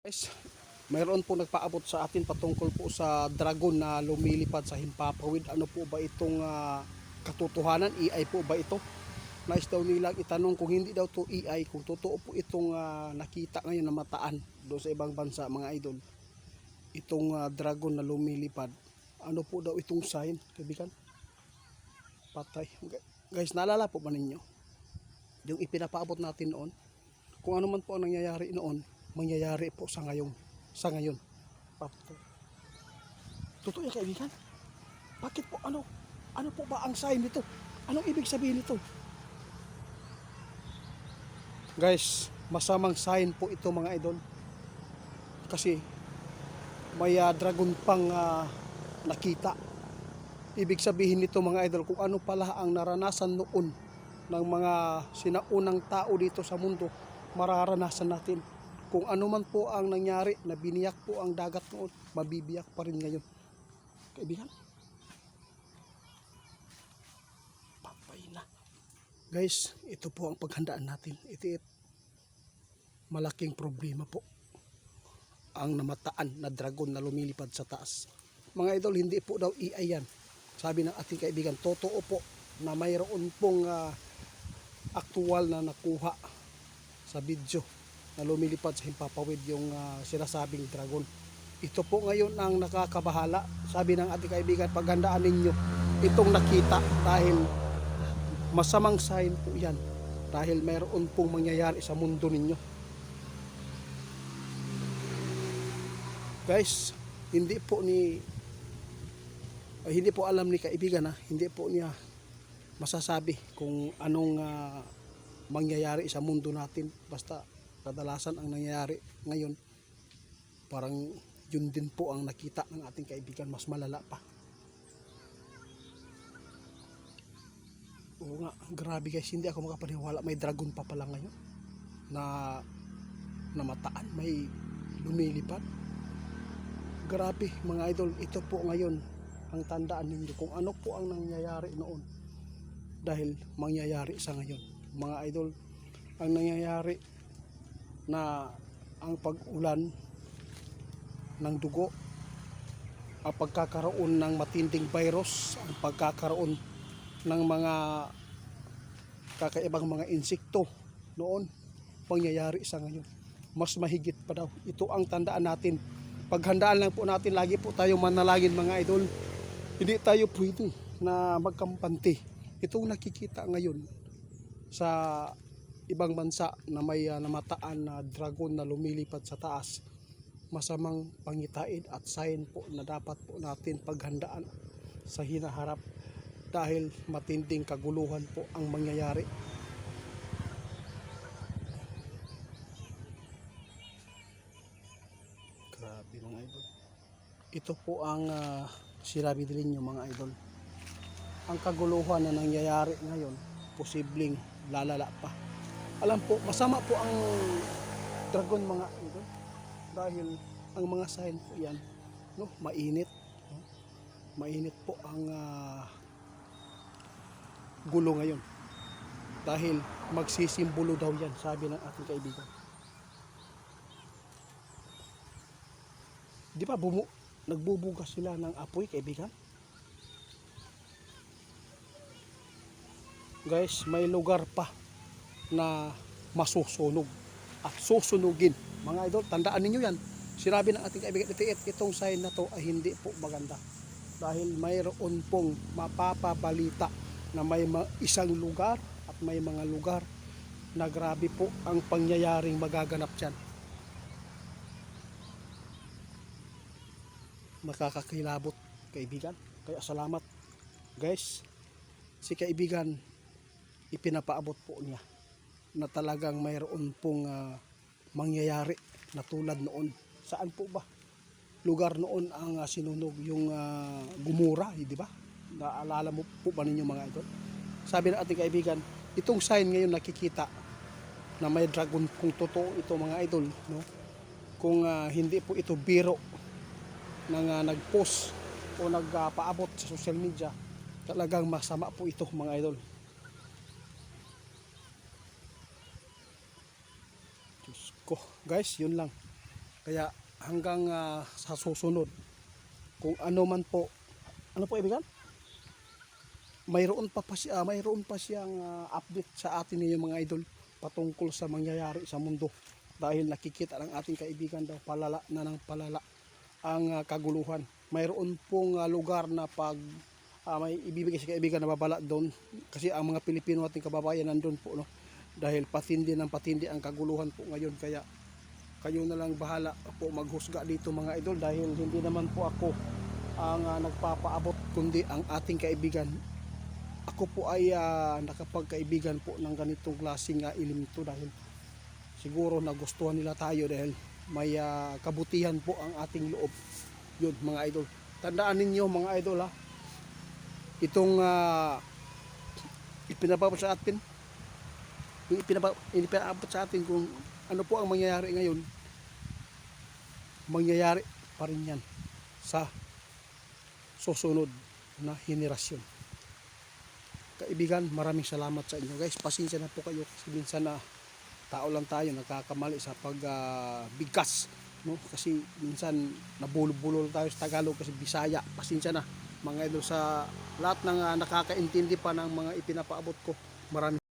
Guys, mayroon po nagpaabot sa atin patungkol po sa dragon na lumilipad sa himpapawid. Ano po ba itong katotohanan? AI po ba ito? Nais daw nilang itanong kung hindi daw to AI, kung totoo po itong nakita ngayon na mataan doon sa ibang bansa, mga idol. Itong dragon na lumilipad. Ano po daw itong sign, kaibigan? Patay. Guys, naalala po ba ninyo? Yung ipinapaabot natin noon, kung ano man po ang nangyayari noon, mangyayari po sa ngayon. Totoo yan, kaibigan. Bakit po ano po ba ang sign nito? Anong ibig sabihin nito? Guys, masamang sign po ito, mga idol. Kasi may dragon pang nakita. Ibig sabihin nito, mga idol, kung ano pala ang naranasan noon ng mga sinaunang tao dito sa mundo, mararanasan natin. Kung ano man po ang nangyari na biniyak po ang dagat noon, mabibiyak pa rin ngayon. Kaibigan? Patay na. Guys, ito po ang paghandaan natin. Ito malaking problema po. Ang namataan na dragon na lumilipad sa taas. Mga idol, hindi po daw AI yan. Sabi ng ating kaibigan, totoo po na mayroon pong aktual na nakuha sa video na lumilipad sa himpapawid yung sinasabing dragon. Ito po ngayon ang nakakabahala. Sabi ng ating kaibigan, paghandaan ninyo itong nakita dahil masamang sign po yan. Dahil mayroon pong mangyayari sa mundo ninyo. Guys, hindi po alam ni kaibigan, hindi po niya masasabi kung anong mangyayari sa mundo natin. Basta kadalasan ang nangyayari ngayon, parang yun din po ang nakita ng ating kaibigan, mas malala pa. Oo nga, grabe guys, hindi ako makapaniwala, may dragon pa pala ngayon na namataan, may lumilipad. Grabe mga idol, ito po ngayon ang tandaan ninyo kung ano po ang nangyayari noon dahil mangyayari sa ngayon. Mga idol, ang nangyayari na ang pag-ulan ng dugo, ang pagkakaroon ng matinding virus, ang pagkakaroon ng mga kakaibang mga insekto noon, pangyayari sa ngayon. Mas mahigit pa daw. Ito ang tandaan natin. Paghandaan lang po natin, lagi po tayo manalangin, mga idol. Hindi tayo pwede na magkampante. Itong nakikita ngayon sa ibang bansa na may namataan na dragon na lumilipad sa taas, masamang pangitain at sign po na dapat po natin paghandaan sa hinaharap dahil matinding kaguluhan po ang mangyayari. Grabe mga idol. Ito po ang sinabi din nyo, mga idol. Ang kaguluhan na nangyayari ngayon, posibleng lalala pa. Alam po, masama po ang dragon, mga idol, dahil ang mga sign po yan, no, mainit. No? Mainit po ang gulo ngayon. Dahil magsisimbolo daw yan, sabi ng ating kaibigan. Di ba nagbubugas sila ng apoy, kaibigan? Guys, may lugar pa na masusunog at susunugin, mga idol. Tandaan ninyo yan. Sinabi ng ating kaibigan, itong sign na to ay hindi po maganda dahil mayroon pong mapapabalita na may isang lugar at may mga lugar na grabe po ang pangyayaring magaganap dyan. Nakakakilabot, kaibigan. Kaya salamat guys, si kaibigan ipinapaabot po niya na talagang mayroon pong mangyayari na tulad noon. Saan po ba lugar noon ang sinunog? Yung Gomora, di ba? Naalala mo po ba ninyo, mga idol? Sabi ng ating kaibigan, itong sign ngayon nakikita na may dragon, kung totoo ito, mga idol, no? Kung hindi po ito biro ng nag-post o nagpaabot sa social media, talagang masama po ito, mga idol. Diyos ko, guys, yun lang. Kaya hanggang sa susunod, kung ano man po, ano po ibigan? Mayroon pa siyang update sa atin niyo mga idol patungkol sa mangyayari sa mundo, dahil nakikita ng ating kaibigan daw palala na ng palala ang kaguluhan. Mayroon pong lugar na pag may ibibigay si kaibigan na babala doon, kasi ang mga Pilipino ating kababayan nandun po, no, dahil patindi ng patindi ang kaguluhan po ngayon. Kaya kayo na lang bahala po maghusga dito mga idol, dahil hindi naman po ako ang nagpapaabot, kundi ang ating kaibigan. Ako po ay nakapagkaibigan po ng ganitong klaseng elemento, dahil siguro nagustuhan nila tayo dahil may kabutihan po ang ating loob. Yun mga idol, tandaan ninyo mga idol, itong ipinababot sa atin, yung ipinabot sa atin kung ano po ang mangyayari ngayon, mangyayari pa rin yan sa susunod na henerasyon. Kaibigan, maraming salamat sa inyo guys. Pasensya na po kayo kasi minsan na tao lang tayo, nagkakamali sa pagbigkas, no? Kasi minsan nabulol-bulol tayo sa Tagalog kasi Bisaya. Pasensya na mga idol sa lahat ng nakakaintindi pa ng mga ipinapaabot ko. Maraming